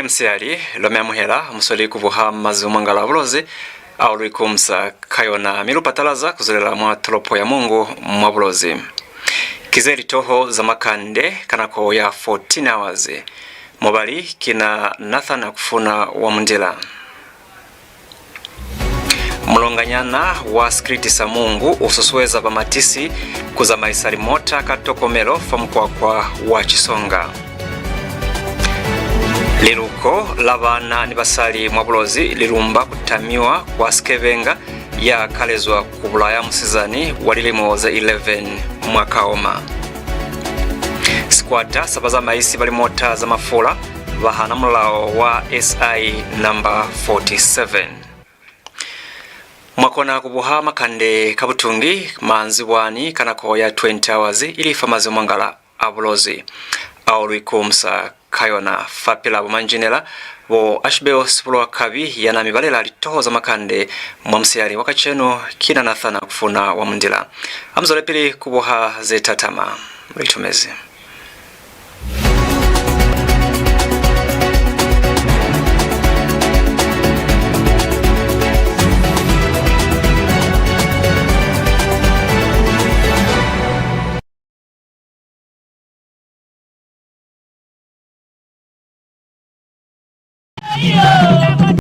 msiali lomea muhela musoli kuvuha mazi umangala bulozi au luikumsa kayona milupatalaza kuzolela mwa tolopo ya Mungu mwa bulozi. Kizeli toho za makande kanako ya 14 hours. Mobali kina Nathan akufuna wa mundila. Mulonganyana wa skriti sa Mungu ususweza bamatisi kuza maisari mota katokomelo famkwakwa wa Chisonga. Liruko labana ni basali mwabulozi lirumba kutamiwa kwa skevenga ya kalezwa kubulaya musizani walilimo za 11 mwakaoma. Squatter sabaza maisi bali mota za mafula bahana mulao wa SI number 47. Mwakona kubuha makande kabutungi manziwani kanako ya 20 hours ili famazi mwangala abulozi au luikumsa kayona fapila bumanjinela bo ashbeo sipulo kabi yana mibalela litoho za makande mwamsiari wakacheno kina Nathana kufuna wa mundila amzole pili kubuha zetatama litumezi.